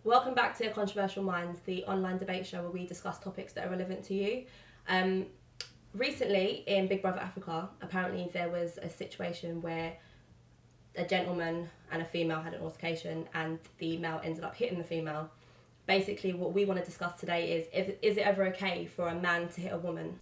Welcome back to Controversial Minds, the online debate show where we discuss topics that are relevant to you. Recently, in Big Brother Africa, apparently there was a situation where a gentleman and a female had an altercation and the male ended up hitting the female. Basically, what we want to discuss today is it ever okay for a man to hit a woman?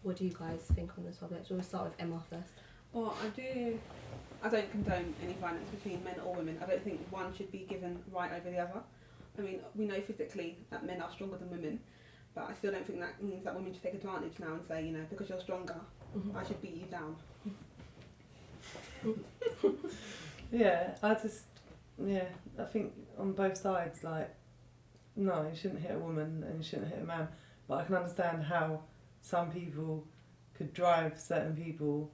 What do you guys think on this subject? We'll start with Emma first. Well, I don't condone any violence between men or women. I don't think one should be given right over the other. I mean, we know physically that men are stronger than women, but I still don't think that means that women should take advantage now and say, because you're stronger, I should beat you down. I think on both sides, no, you shouldn't hit a woman and you shouldn't hit a man, but I can understand how some people could drive certain people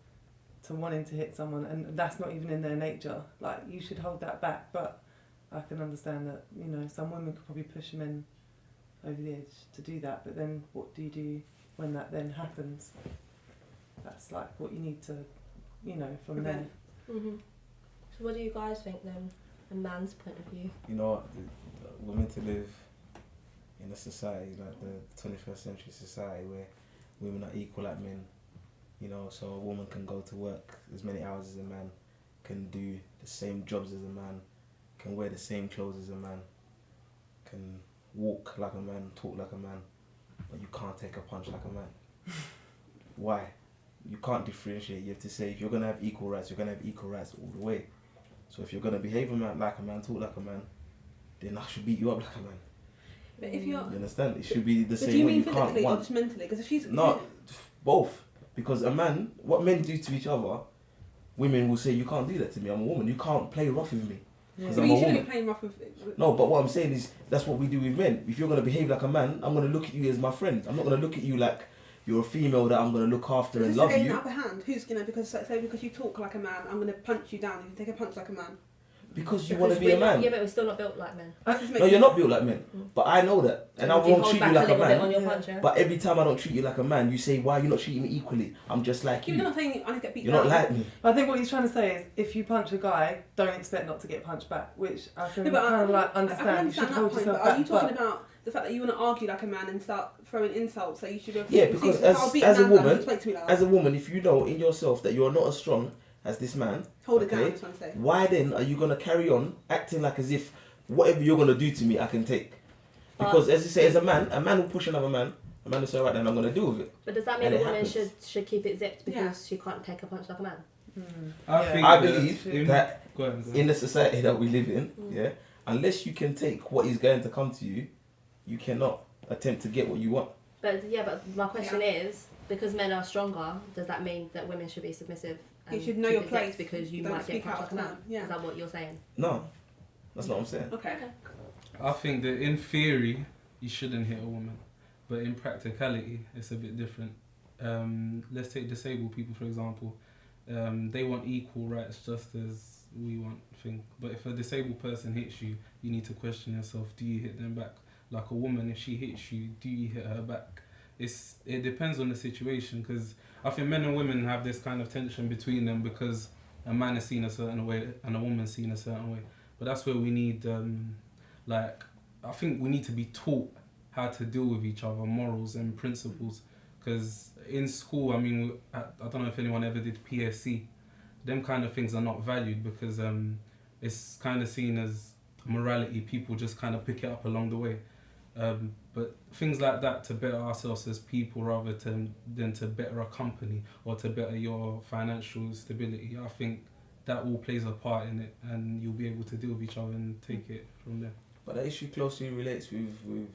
to wanting to hit someone, and that's not even in their nature. You should hold that back, but I can understand that, some women could probably push men over the edge to do that, but then what do you do when that then happens? That's what you need to, from there. Mm-hmm. So what do you guys think then, a man's point of view? You know what, we're meant to live in a society, the 21st century society, where women are equal like men, so a woman can go to work as many hours as a man, can do the same jobs as a man, can wear the same clothes as a man, can walk like a man, talk like a man, but you can't take a punch like a man. Why? You can't differentiate. You have to say, if you're going to have equal rights, you're going to have equal rights all the way. So if you're going to behave like a man, talk like a man, then I should beat you up like a man. But if you're... You understand? It should be the same way. Do you mean you physically can't or just mentally? Because if she's... No, both. Because a man, what men do to each other, women will say, you can't do that to me, I'm a woman. You can't play rough with me. Because So I'm you a shouldn't woman. be playing rough with... No, but what I'm saying is, that's what we do with men. If you're going to behave like a man, I'm going to look at you as my friend. I'm not going to look at you like you're a female that I'm going to look after and love you. The upper hand, who's because you talk like a man, I'm going to punch you down. You can take a punch like a man. Because you want to be a man. Yeah, but we're still not built like men. No, you're not built like men. But I know that. And I won't treat you like a man. On your punch, yeah? But every time I don't treat you like a man, you say, why are you not treating me equally? I'm just like you. You're not saying I need to get beat You're down. not like me. I think what he's trying to say is, if you punch a guy, don't expect not to get punched back, which I can No, but understand. I can You should understand hold that point, yourself but back. are you talking about the fact that you want to argue like a man and start throwing insults, so you should have... Yeah, because as a woman, if you know in yourself that you're not as strong as this man, hold it down, that's what I'm saying. why then are you going to carry on acting like as if whatever you're going to do to me, I can take? Because as you say, as a man will push another man, a man will say, right then, I'm going to deal with it. But does that mean And a it woman happens. should keep it zipped because she can't take a punch like a man? I believe that Go ahead. in the society that we live in, yeah, unless you can take what is going to come to you, you cannot attempt to get what you want. But my question is, because men are stronger, does that mean that women should be submissive? You should know your keep it zipped place. because you Don't might get speak punched out like a man. of turn. Yeah. Is that what you're saying? No, that's not what I'm saying. Okay. I think that in theory, you shouldn't hit a woman, but in practicality, it's a bit different. Let's take disabled people, for example. They want equal rights just as we want thing. But if a disabled person hits you, you need to question yourself, do you hit them back? Like a woman, if she hits you, do you hit her back? It depends on the situation, because I think men and women have this kind of tension between them because a man is seen a certain way and a woman's seen a certain way. But that's where we need, I think we need to be taught how to deal with each other, morals and principles. Because in school, I don't know if anyone ever did PSC, them kind of things are not valued because it's kind of seen as morality. People just kind of pick it up along the way. But things like that to better ourselves as people rather than to better a company or to better your financial stability, I think that all plays a part in it, and you'll be able to deal with each other and take it from there. But that issue closely relates with,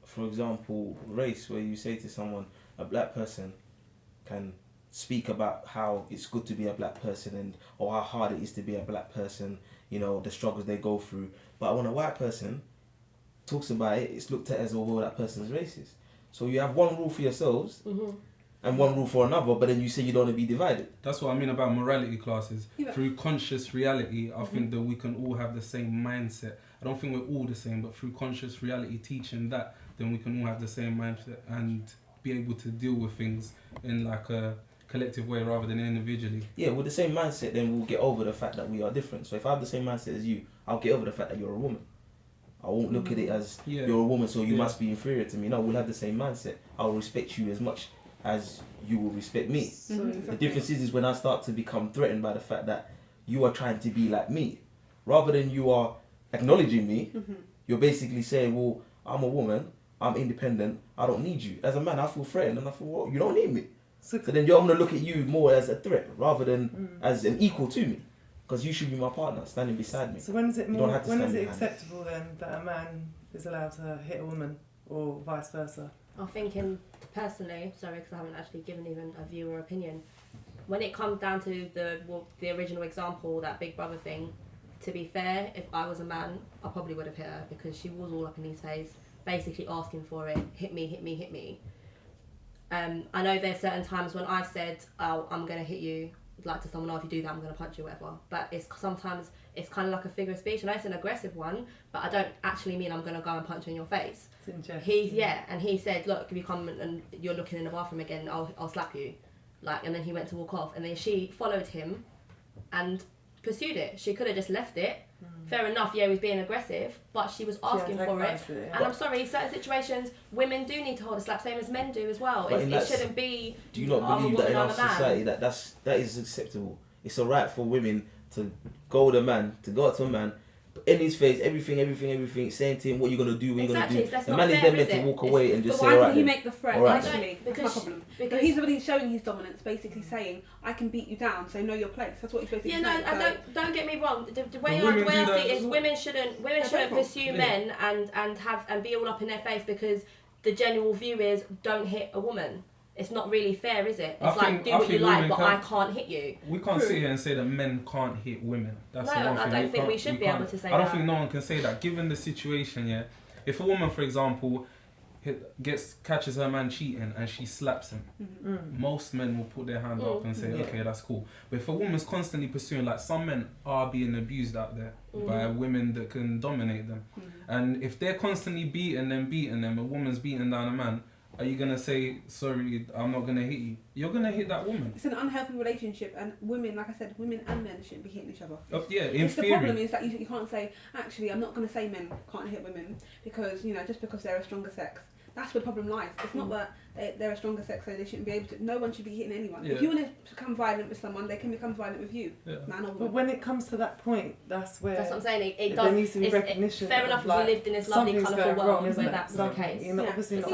for example, race, where you say to someone, a black person can speak about how it's good to be a black person or how hard it is to be a black person, the struggles they go through. But I want a white person talks about it, it's looked at as, oh, well, that person's racist. So you have one rule for yourselves and one rule for another, but then you say you don't want to be divided. That's what I mean about morality classes. Yeah. Through conscious reality, I think that we can all have the same mindset. I don't think we're all the same, but through conscious reality teaching that, then we can all have the same mindset and be able to deal with things in like a collective way rather than individually. Yeah, with the same mindset, then we'll get over the fact that we are different. So if I have the same mindset as you, I'll get over the fact that you're a woman. I won't look at it as you're a woman, so you must be inferior to me. No, we'll have the same mindset. I'll respect you as much as you will respect me. The difference is when I start to become threatened by the fact that you are trying to be like me. Rather than you are acknowledging me, you're basically saying, well, I'm a woman, I'm independent, I don't need you. As a man, I feel threatened and I feel, well, you don't need me. So then I'm going to look at you more as a threat rather than as an equal to me. Because you should be my partner, standing beside me. So when is it acceptable then that a man is allowed to hit a woman or vice versa? I'm thinking personally, sorry, because I haven't actually given even a view or opinion. When it comes down to the original example, that Big Brother thing, to be fair, if I was a man, I probably would have hit her because she was all up in his face, basically asking for it, hit me, hit me, hit me. I know there's certain times when I've said, oh, I'm going to hit you, like to someone, oh, if you do that, I'm going to punch you, whatever. But sometimes it's kind of like a figure of speech. I know it's an aggressive one, but I don't actually mean I'm going to go and punch you in your face. And he said, look, if you come and you're looking in the bathroom again, I'll slap you. And then he went to walk off, and then she followed him and pursued it. She could have just left it. Fair enough, yeah, he was being aggressive, but she was asking for it. And I'm sorry, certain situations, women do need to hold a slap, same as men do as well. It shouldn't be. Do you not believe that in our society that is acceptable? It's alright for women to go to a man, in his face, everything, saying to him what you're gonna do, what you're gonna do. The man is then meant to walk away and just say, alright. Why did he make the threat initially? Because that's my problem. Because he's already showing his dominance, basically saying, I can beat you down, so know your place. That's what he's basically saying. Yeah, no, don't get me wrong. The way I see it is women shouldn't pursue men and be all up in their face because the general view is don't hit a woman. It's not really fair, is it? It's do what you like, but I can't hit you. We can't sit here and say that men can't hit women. That's the one thing. I don't think we should be able to say that. I don't think no one can say that. Given the situation, yeah, if a woman, for example, catches her man cheating and she slaps him, most men will put their hand up and say, okay, that's cool. But if a woman's constantly pursuing, like some men are being abused out there by women that can dominate them, and if they're constantly beating them, a woman's beating down a man, are you going to say, sorry, I'm not going to hit you? You're going to hit that woman. It's an unhealthy relationship, and women, like I said, women and men shouldn't be hitting each other. In theory. The problem is that you can't say, actually, I'm not going to say men can't hit women because, just because they're a stronger sex. That's where the problem lies. It's not that they're a stronger sex, so they shouldn't be able to. No one should be hitting anyone. Yeah. If you want to become violent with someone, they can become violent with you, man or woman. But when it comes to that point, that's what I'm saying. There needs to be recognition. Fair enough if we lived in this lovely, colourful world where that's the case. Obviously not.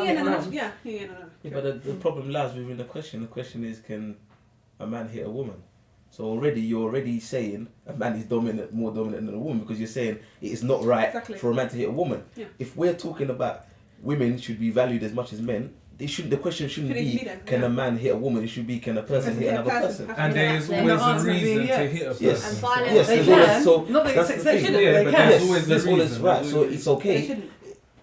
But the problem lies within the question. The question is, can a man hit a woman? So you're already saying a man is more dominant than a woman because you're saying it is not right for a man to hit a woman. Yeah. If we're talking about women should be valued as much as men, the question shouldn't be can a man hit a woman, it should be can a person hit another person. And there is always a reason to hit a person. Yes, and violence. Yes, they can. So not that it's accepted. There's always right. So it's okay.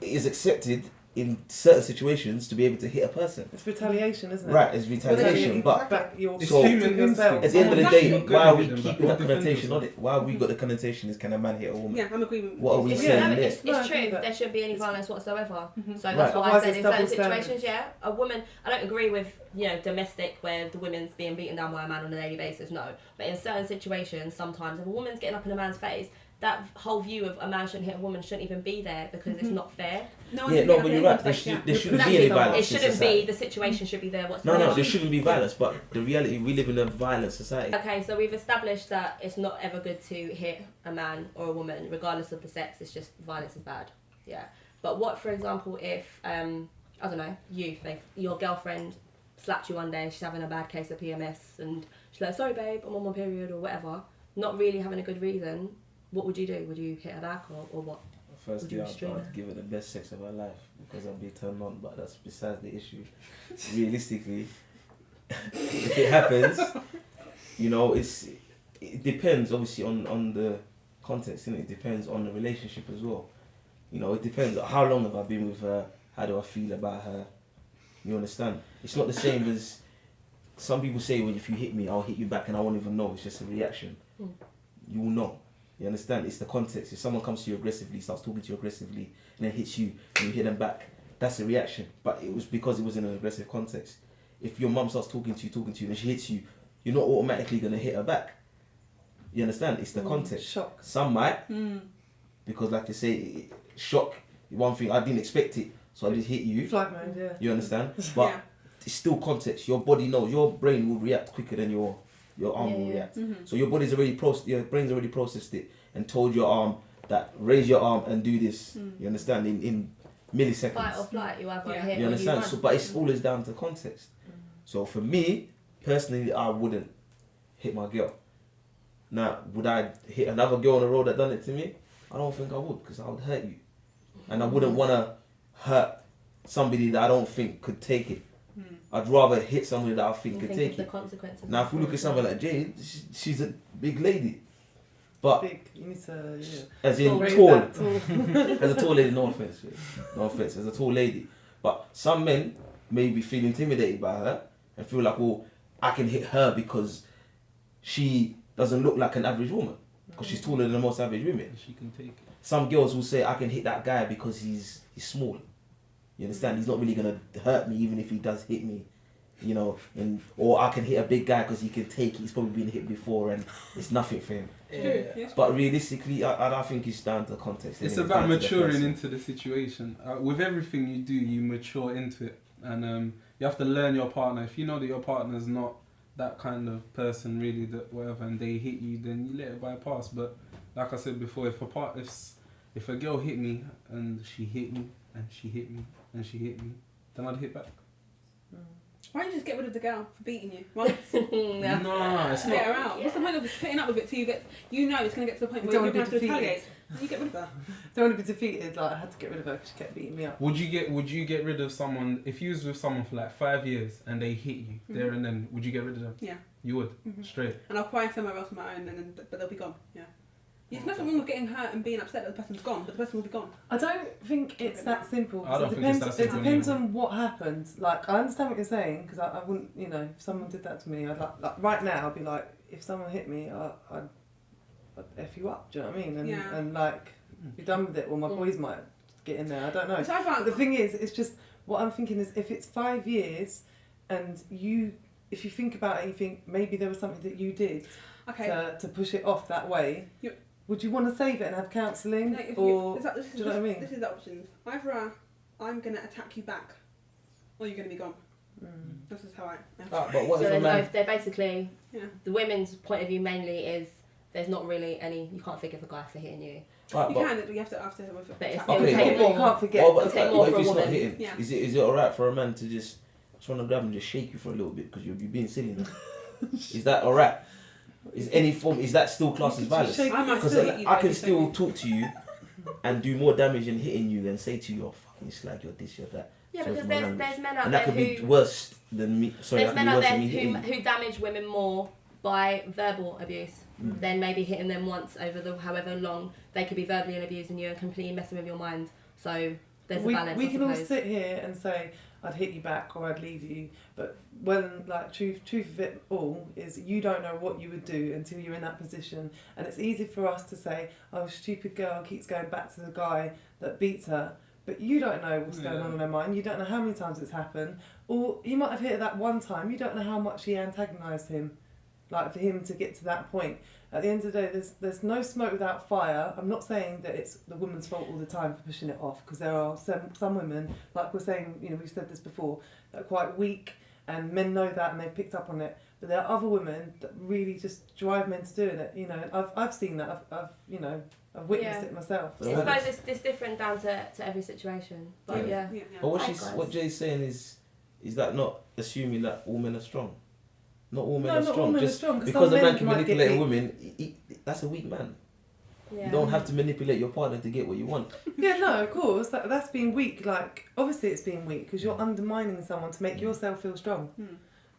It is accepted in certain situations to be able to hit a person. It's retaliation, isn't it? Right, it's retaliation. But so at the end of the day, why are we keeping that connotation on it? Why have we got the connotation is can a man hit a woman? Yeah, I'm agreeing. What are we saying there? It's true. There shouldn't be any violence whatsoever. So that's why I said in certain situations, a woman. I don't agree with domestic where the woman's being beaten down by a man on a daily basis. No, but in certain situations, sometimes if a woman's getting up in a man's face, that whole view of a man shouldn't hit a woman shouldn't even be there because it's not fair. But you're right. There shouldn't be any violence. It shouldn't be. The situation should be there. No, there shouldn't be violence. But the reality, we live in a violent society. Okay, so we've established that it's not ever good to hit a man or a woman, regardless of the sex. It's just violence is bad. Yeah. But what, for example, if I don't know, your girlfriend slapped you one day, she's having a bad case of PMS, and she's like, "Sorry, babe, I'm on my period," or whatever, not really having a good reason. What would you do? Would you hit her back or what? Firstly, I'd give her the best sex of her life because I'd be turned on, but that's besides the issue. Realistically, if it happens, it depends obviously on the context, and it depends on the relationship as well. You know, it depends. How long have I been with her? How do I feel about her? You understand? It's not the same as some people say, well, if you hit me, I'll hit you back and I won't even know. It's just a reaction. You will know. You understand? It's the context. If someone comes to you aggressively, starts talking to you aggressively, and then hits you, and you hit them back, that's a reaction. But it was because it was in an aggressive context. If your mum starts talking to you, and she hits you, you're not automatically going to hit her back. You understand? It's the context. Shock. Some might, because like you say, shock, one thing, I didn't expect it, so I just hit you. Flight mode, yeah. You understand? But it's still context. Your body knows. Your brain will react quicker than your arm will react. So your body's already your brain's already processed it and told your arm that raise your arm and do this. You understand? In milliseconds. Fight or flight, you either hit You or understand? you run. So, but it's always down to context. So for me, personally, I wouldn't hit my girl. Now, would I hit another girl on the road that done it to me? I don't think I would, because I would hurt you. And I wouldn't want to hurt somebody that I don't think could take it. I'd rather hit somebody that I think could take the it. consequences. Now, if we look at someone like Jade, she's a big lady. But Big, you need to, as in raise tall, that tall. as a tall lady, no offense, as a tall lady. But some men maybe feel intimidated by her and feel like, well, I can hit her because she doesn't look like an average woman, because she's taller than the most average women. She can take it. Some girls will say, I can hit that guy because he's small. You understand? He's not really gonna hurt me even if he does hit me. You know, or I can hit a big guy because he can take it. He's probably been hit before and it's nothing for him. But realistically, I think it's down to context. It's anyway. about Down to the maturing person. into the situation. With everything you do, you mature into it, and you have to learn your partner. If you know that your partner's not that kind of person, really, that whatever, and they hit you, then you let it bypass. But like I said before, if a girl hit me and she hit me and she hit me and she hit me, then I'd hit back. Why don't you just get rid of the girl for beating you? Why No, it's get her not. out? What's the point of putting up with it till you get? You know it's going to get to the point where Don't you're wanna going to be have to defeated. retaliate. You get rid of her. Don't want to be defeated. Like I had to get rid of her because she kept beating me up. Would you get rid of someone if you was with someone for like 5 years and they hit you there and then? Would you get rid of them? Yeah. You would straight. And I'll find somewhere else on my own, but they'll be gone. Yeah. There's nothing wrong with getting hurt and being upset that the person's gone, but the person will be gone. I don't think it's that simple. I don't it think it's depends, that simple It depends anyway. on what happened. Like I understand what you're saying because I wouldn't, if someone did that to me, I'd like right now I'd be like, if someone hit me, I'd F you up. Do you know what I mean? And like be done with it. Or my boys might get in there. I don't know. So I But the thing is, it's just what I'm thinking is if it's 5 years and if you think about it, and you think maybe there was something that you did to push it off that way. Would you want to save it and have counselling, or do you know what I mean? This is the options. Either I'm going to attack you back, or you're going to be gone. This is how I. But what So if a man? they're basically, the women's point of view mainly is there's not really any, you can't forgive a guy for hitting you. Right, You but, can, but you have to after. But it's Okay, it'll take but more. you can't forget. Well, but, It'll take what more if for a it's not woman. hitting? Yeah. Is it alright for a man to just want to grab and just shake you for a little bit because you're being silly now? Is that alright? Is that still classed as violence? Shake- I might Because still hit you, I though, can if still you- talk to you and do more damage than hitting you than say to you, "Oh fucking slag, you're this, you're that." Yeah, Sorry because for my there's language. men out And that there could be who worse than me. Sorry, there's that could men be out worse there than me hitting you. who damage women more by verbal abuse than maybe hitting them once over the however long they could be verbally abusing you and completely messing with your mind. So there's a balance. We I can all suppose. sit here and say I'd hit you back or I'd leave you, but when like truth of it all is you don't know what you would do until you're in that position, and it's easy for us to say, "Oh, stupid girl keeps going back to the guy that beats her," but you don't know what's going on in her mind. You don't know how many times it's happened, or he might have hit her that one time. You don't know how much she antagonised him, like for him to get to that point. At the end of the day, there's no smoke without fire. I'm not saying that it's the woman's fault all the time for pushing it off, because there are some women, like we're saying, we've said this before, that are quite weak, and men know that and they've picked up on it. But there are other women that really just drive men to doing it. I've seen that. I've witnessed it myself. I suppose it's different down to every situation. But yeah. But Likewise. what Jay's saying is that not assuming that all men are strong. Not all men No, are not strong. all men are Just strong, 'cause because some a men man can might get manipulate a beat. woman, that's a weak man. Yeah. You don't have to manipulate your partner to get what you want. Yeah, no, of course. That's being weak. Like, obviously it's being weak because you're undermining someone to make yourself feel strong.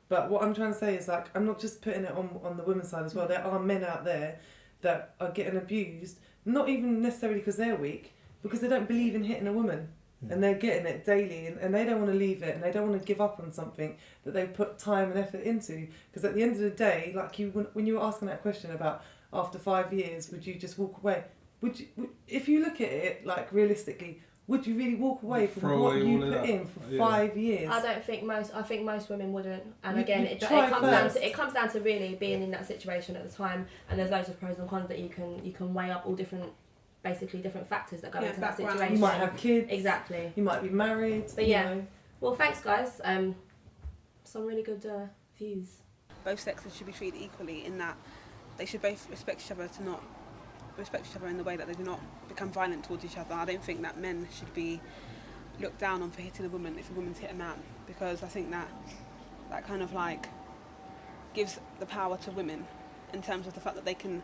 But what I'm trying to say is, like, I'm not just putting it on the women's side as well. There are men out there that are getting abused, not even necessarily because they're weak, because they don't believe in hitting a woman. And they're getting it daily, and they don't want to leave it, and they don't want to give up on something that they put time and effort into. Because at the end of the day, like when you were asking that question about after 5 years, would you just walk away? If you look at it like realistically, would you really walk away from what you put in for 5 years? I think most women wouldn't. And You- again, you it try comes down to really being in that situation at the time, and there's loads of pros and cons that you can weigh up all different factors that go into that background. situation. You might have kids. Exactly. You might be married. But you yeah. know. Well, thanks guys. Some really good views. Both sexes should be treated equally in that they should both respect each other in the way that they do not become violent towards each other. I don't think that men should be looked down on for hitting a woman if a woman's hit a man, because I think that kind of like gives the power to women in terms of the fact that they can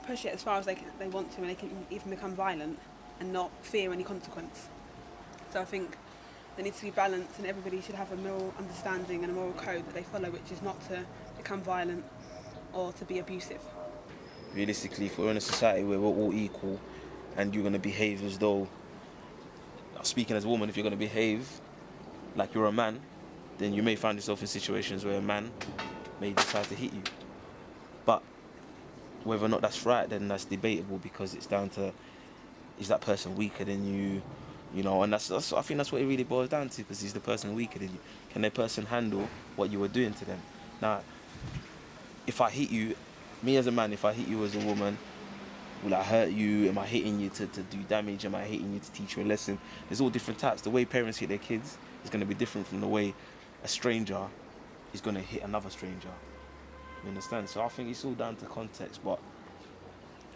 push it as far as they want to, and they can even become violent and not fear any consequence. So I think there needs to be balance, and everybody should have a moral understanding and a moral code that they follow, which is not to become violent or to be abusive. Realistically, if we're in a society where we're all equal and you're going to behave as though, speaking as a woman, if you're going to behave like you're a man, then you may find yourself in situations where a man may decide to hit you. But whether or not that's right, then that's debatable, because it's down to, is that person weaker than you know, and that's I think that's what it really boils down to, because is the person weaker than you? Can that person handle what you were doing to them? Now, if I hit you, me as a man, if I hit you as a woman, will I hurt you? Am I hitting you to do damage? Am I hitting you to teach you a lesson? There's all different types. The way parents hit their kids is going to be different from the way a stranger is going to hit another stranger. You understand? So I think it's all down to context, but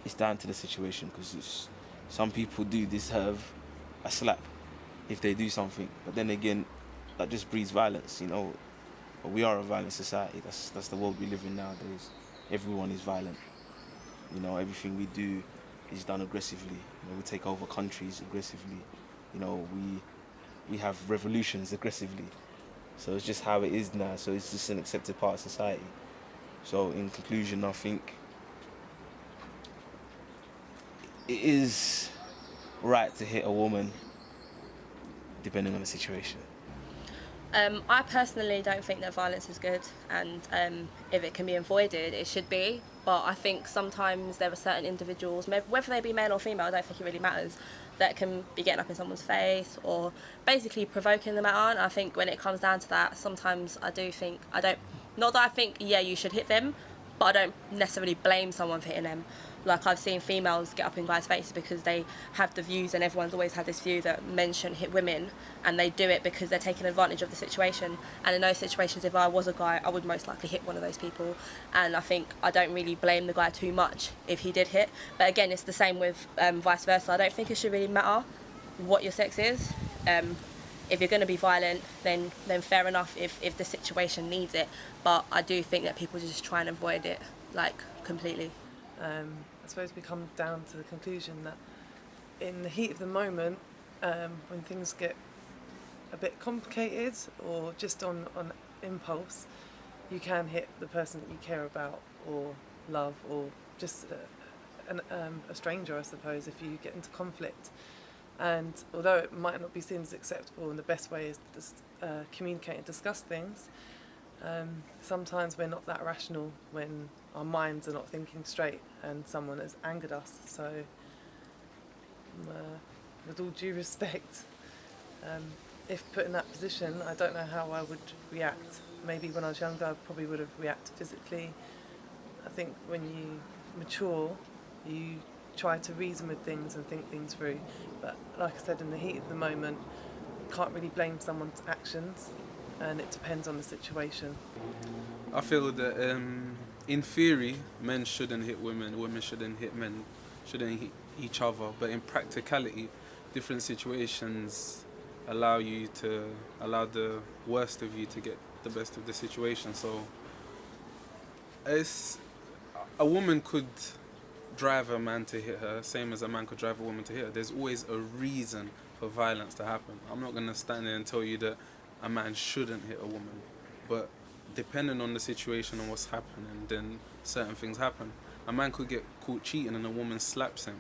it's down to the situation, because some people do deserve a slap if they do something, but then again, that just breeds violence, you know. But we are a violent society. That's the world we live in nowadays. Everyone is violent. You know, everything we do is done aggressively. You know, we take over countries aggressively. You know, we have revolutions aggressively. So it's just how it is now. So it's just an accepted part of society. So in conclusion, I think it is right to hit a woman depending on the situation. I personally don't think that violence is good, and if it can be avoided, it should be. But I think sometimes there are certain individuals, whether they be male or female, I don't think it really matters, that can be getting up in someone's face or basically provoking them out. And I think when it comes down to that, sometimes not that I think, yeah, you should hit them, but I don't necessarily blame someone for hitting them. Like, I've seen females get up in guys' faces because they have the views, and everyone's always had this view that men shouldn't hit women, and they do it because they're taking advantage of the situation. And in those situations, if I was a guy, I would most likely hit one of those people. And I think I don't really blame the guy too much if he did hit. But again, it's the same with vice versa. I don't think it should really matter what your sex is. If you're going to be violent, then fair enough if the situation needs it. But I do think that people just try and avoid it, like, completely. I suppose we come down to the conclusion that in the heat of the moment, when things get a bit complicated or just on impulse, you can hit the person that you care about or love, or just a stranger, I suppose, if you get into conflict. And although it might not be seen as acceptable, and the best way is to just communicate and discuss things, sometimes we're not that rational when our minds are not thinking straight and someone has angered us. So with all due respect, if put in that position, I don't know how I would react. Maybe when I was younger I probably would have reacted physically. I think when you mature, you try to reason with things and think things through, but like I said, in the heat of the moment, you can't really blame someone's actions, and it depends on the situation. I feel that in theory, men shouldn't hit women, women shouldn't hit men, shouldn't hit each other, but in practicality, different situations allow the worst of you to get the best of the situation. So a woman could drive a man to hit her, same as a man could drive a woman to hit her. There's always a reason for violence to happen. I'm not going to stand there and tell you that a man shouldn't hit a woman, but depending on the situation and what's happening, then certain things happen. A man could get caught cheating and a woman slaps him.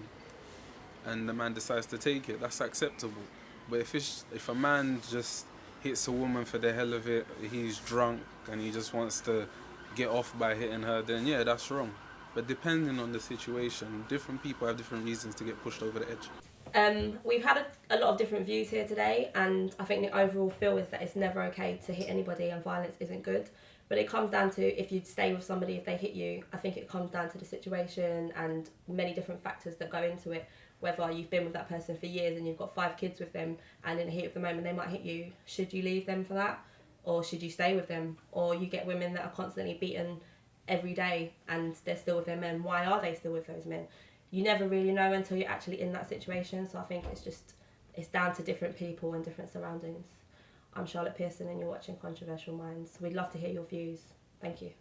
and the man decides to take it, that's acceptable. But if a man just hits a woman for the hell of it, he's drunk and he just wants to get off by hitting her, then yeah, that's wrong. But depending on the situation, different people have different reasons to get pushed over the edge. We've had a lot of different views here today, and I think the overall feel is that it's never okay to hit anybody and violence isn't good. But it comes down to if you stay with somebody, if they hit you, I think it comes down to the situation and many different factors that go into it. Whether you've been with that person for years and you've got 5 kids with them, and in the heat of the moment they might hit you, should you leave them for that? Or should you stay with them? Or you get women that are constantly beaten every day and they're still with their men. Why are they still with those men? You never really know until you're actually in that situation. So I think it's down to different people and different surroundings. I'm Charlotte Pearson and you're watching Controversial Minds. We'd love to hear your views. Thank you.